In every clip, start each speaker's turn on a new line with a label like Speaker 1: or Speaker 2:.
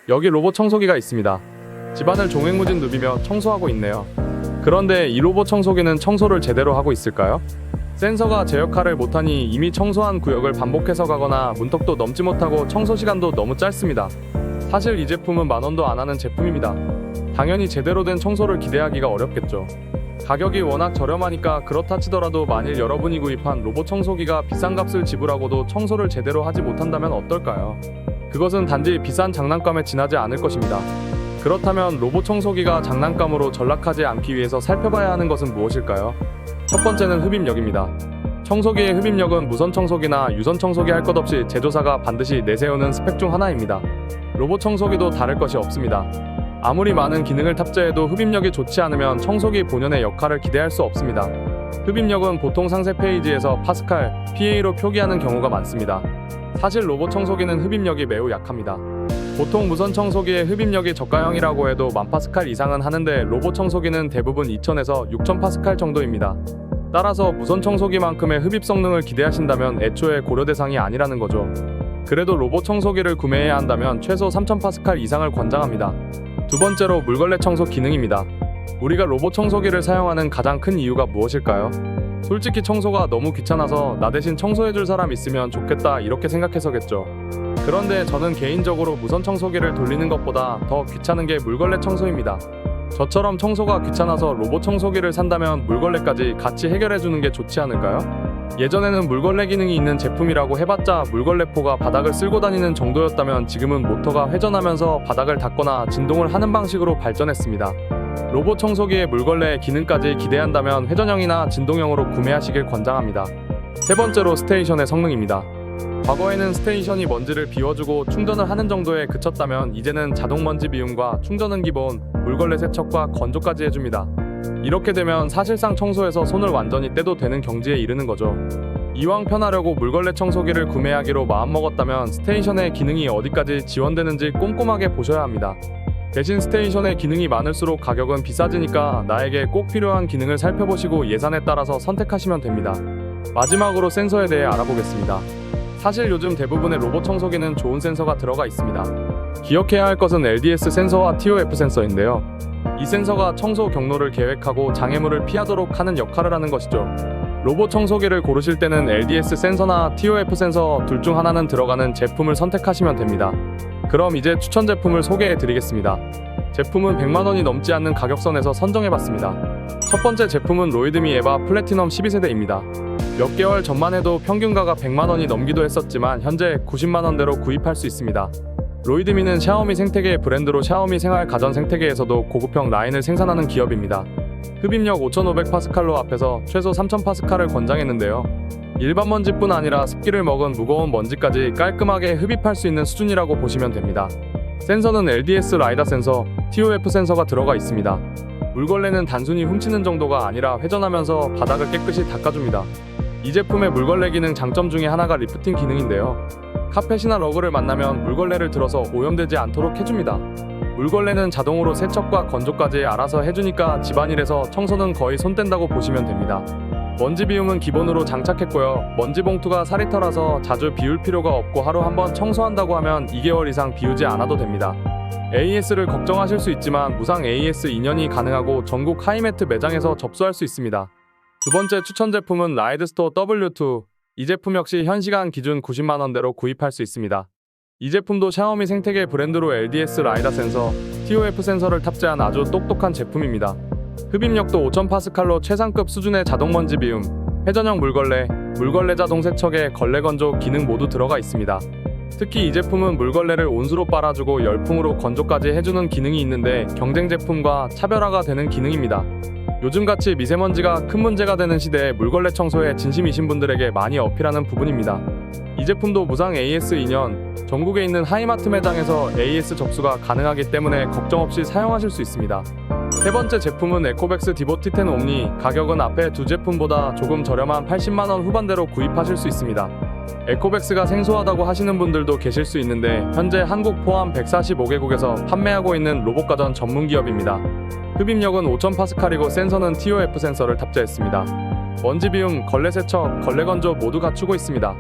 Speaker 1: 여기 로봇 청소기가 있습니다. 집안을 종횡무진 누비며 청소하고 있네요. 그런데 이 로봇 청소기는 청소를 제대로 하고 있을까요? 센서가 제 역할을 못하니 이미 청소한 구역을 반복해서 가거나 문턱도 넘지 못하고 청소 시간도 너무 짧습니다. 사실 이 제품은 만원도 안 하는 제품입니다. 당연히 제대로 된 청소를 기대하기가 어렵겠죠. 가격이 워낙 저렴하니까 그렇다 치더라도 만일 여러분이 구입한 로봇 청소기가 비싼 값을 지불하고도 청소를 제대로 하지 못한다면 어떨까요? 그것은 단지 비싼 장난감에 지나지 않을 것입니다. 그렇다면 로봇 청소기가 장난감으로 전락하지 않기 위해서 살펴봐야 하는 것은 무엇일까요? 첫 번째는 흡입력입니다. 청소기의 흡입력은 무선 청소기나 유선 청소기 할 것 없이 제조사가 반드시 내세우는 스펙 중 하나입니다. 로봇 청소기도 다를 것이 없습니다. 아무리 많은 기능을 탑재해도 흡입력이 좋지 않으면 청소기 본연의 역할을 기대할 수 없습니다. 흡입력은 보통 상세 페이지에서 파스칼, PA로 표기하는 경우가 많습니다. 사실 로봇 청소기는 흡입력이 매우 약합니다. 보통 무선 청소기의 흡입력이 저가형이라고 해도 1000파스칼 이상은 하는데 로봇 청소기는 대부분 2000에서 6000파스칼 정도입니다. 따라서 무선 청소기만큼의 흡입 성능을 기대하신다면 애초에 고려 대상이 아니라는 거죠. 그래도 로봇 청소기를 구매해야 한다면 최소 3000파스칼 이상을 권장합니다. 두 번째로 물걸레 청소 기능입니다. 우리가 로봇 청소기를 사용하는 가장 큰 이유가 무엇일까요? 솔직히 청소가 너무 귀찮아서 나 대신 청소해줄 사람 있으면 좋겠다 이렇게 생각해서겠죠. 그런데 저는 개인적으로 무선 청소기를 돌리는 것보다 더 귀찮은 게 물걸레 청소입니다. 저처럼 청소가 귀찮아서 로봇 청소기를 산다면 물걸레까지 같이 해결해주는 게 좋지 않을까요? 예전에는 물걸레 기능이 있는 제품이라고 해봤자 물걸레포가 바닥을 쓸고 다니는 정도였다면 지금은 모터가 회전하면서 바닥을 닦거나 진동을 하는 방식으로 발전했습니다. 로봇 청소기의 물걸레 기능까지 기대한다면 회전형이나 진동형으로 구매하시길 권장합니다. 세 번째로 스테이션의 성능입니다. 과거에는 스테이션이 먼지를 비워주고 충전을 하는 정도에 그쳤다면 이제는 자동 먼지 비움과 충전은 기본, 물걸레 세척과 건조까지 해줍니다. 이렇게 되면 사실상 청소에서 손을 완전히 떼도 되는 경지에 이르는 거죠. 이왕 편하려고 물걸레 청소기를 구매하기로 마음먹었다면 스테이션의 기능이 어디까지 지원되는지 꼼꼼하게 보셔야 합니다. 대신 스테이션의 기능이 많을수록 가격은 비싸지니까 나에게 꼭 필요한 기능을 살펴보시고 예산에 따라서 선택하시면 됩니다. 마지막으로 센서에 대해 알아보겠습니다. 사실 요즘 대부분의 로봇 청소기는 좋은 센서가 들어가 있습니다. 기억해야 할 것은 LDS 센서와 TOF 센서인데요. 이 센서가 청소 경로를 계획하고 장애물을 피하도록 하는 역할을 하는 것이죠. 로봇 청소기를 고르실 때는 LDS 센서나 TOF 센서 둘 중 하나는 들어가는 제품을 선택하시면 됩니다. 그럼 이제 추천 제품을 소개해 드리겠습니다. 제품은 100만원이 넘지 않는 가격선에서 선정해봤습니다. 첫 번째 제품은 로이드미 에바 플래티넘 12세대입니다. 몇 개월 전만 해도 평균가가 100만원이 넘기도 했었지만 현재 90만원대로 구입할 수 있습니다. 로이드미는 샤오미 생태계의 브랜드로 샤오미 생활 가전 생태계에서도 고급형 라인을 생산하는 기업입니다. 흡입력 5500파스칼로 앞에서 최소 3000파스칼을 권장했는데요. 일반 먼지뿐 아니라 습기를 먹은 무거운 먼지까지 깔끔하게 흡입할 수 있는 수준이라고 보시면 됩니다. 센서는 LDS 라이다 센서, TOF 센서가 들어가 있습니다. 물걸레는 단순히 훔치는 정도가 아니라 회전하면서 바닥을 깨끗이 닦아줍니다. 이 제품의 물걸레 기능 장점 중에 하나가 리프팅 기능인데요. 카펫이나 러그를 만나면 물걸레를 들어서 오염되지 않도록 해줍니다. 물걸레는 자동으로 세척과 건조까지 알아서 해주니까 집안일에서 청소는 거의 손 뗀다고 보시면 됩니다. 먼지 비움은 기본으로 장착했고요. 먼지 봉투가 4리터라서 자주 비울 필요가 없고 하루 한번 청소한다고 하면 2개월 이상 비우지 않아도 됩니다. AES를 걱정하실 수 있지만 무상 AES 2년이 가능하고 전국 하이매트 매장에서 접수할 수 있습니다. 두 번째 추천 제품은 라이드스토어 W2. 이 제품 역시 현 시간 기준 90만원대로 구입할 수 있습니다. 이 제품도 샤오미 생태계 브랜드로 LDS 라이다 센서, TOF 센서를 탑재한 아주 똑똑한 제품입니다. 흡입력도 5000파스칼로 최상급 수준의 자동 먼지 비움, 회전형 물걸레, 물걸레 자동 세척에 걸레 건조 기능 모두 들어가 있습니다. 특히 이 제품은 물걸레를 온수로 빨아주고 열풍으로 건조까지 해주는 기능이 있는데 경쟁 제품과 차별화가 되는 기능입니다. 요즘같이 미세먼지가 큰 문제가 되는 시대에 물걸레 청소에 진심이신 분들에게 많이 어필하는 부분입니다. 이 제품도 무상 AS 2년, 전국에 있는 하이마트 매장에서 AS 접수가 가능하기 때문에 걱정 없이 사용하실 수 있습니다. 세 번째 제품은 에코백스 디보 T10 옴니. 가격은 앞에 두 제품보다 조금 저렴한 80만원 후반대로 구입하실 수 있습니다. 에코백스가 생소하다고 하시는 분들도 계실 수 있는데 현재 한국 포함 145개국에서 판매하고 있는 로봇가전 전문 기업입니다. 흡입력은 5000파스칼이고 센서는 TOF 센서를 탑재했습니다. 먼지 비움, 걸레 세척, 걸레 건조 모두 갖추고 있습니다.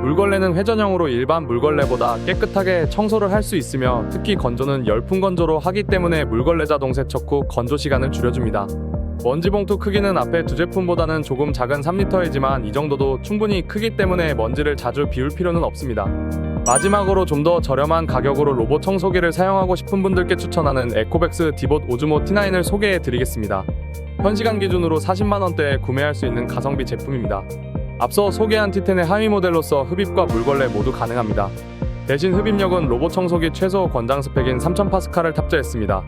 Speaker 1: 물걸레는 회전형으로 일반 물걸레보다 깨끗하게 청소를 할 수 있으며 특히 건조는 열풍 건조로 하기 때문에 물걸레 자동 세척 후 건조 시간을 줄여줍니다. 먼지 봉투 크기는 앞에 두 제품보다는 조금 작은 3리터이지만 이 정도도 충분히 크기 때문에 먼지를 자주 비울 필요는 없습니다. 마지막으로 좀 더 저렴한 가격으로 로봇 청소기를 사용하고 싶은 분들께 추천하는 에코백스 디봇 오즈모 T9을 소개해 드리겠습니다. 현 시간 기준으로 40만원대에 구매할 수 있는 가성비 제품입니다. 앞서 소개한 T10의 하위 모델로서 흡입과 물걸레 모두 가능합니다. 대신 흡입력은 로봇 청소기 최소 권장 스펙인 3000파스칼을 탑재했습니다.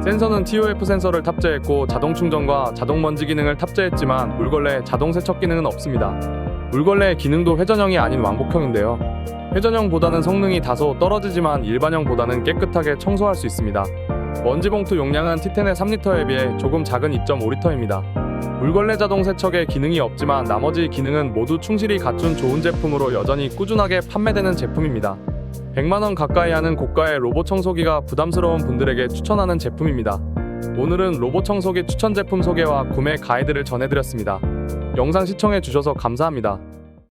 Speaker 1: 센서는 TOF 센서를 탑재했고 자동 충전과 자동 먼지 기능을 탑재했지만 물걸레 자동 세척 기능은 없습니다. 물걸레의 기능도 회전형이 아닌 왕복형인데요. 회전형보다는 성능이 다소 떨어지지만 일반형보다는 깨끗하게 청소할 수 있습니다. 먼지 봉투 용량은 T10의 3리터에 비해 조금 작은 2.5리터입니다. 물걸레 자동 세척에 기능이 없지만 나머지 기능은 모두 충실히 갖춘 좋은 제품으로 여전히 꾸준하게 판매되는 제품입니다. 100만원 가까이 하는 고가의 로봇 청소기가 부담스러운 분들에게 추천하는 제품입니다. 오늘은 로봇 청소기 추천 제품 소개와 구매 가이드를 전해드렸습니다. 영상 시청해 주셔서 감사합니다.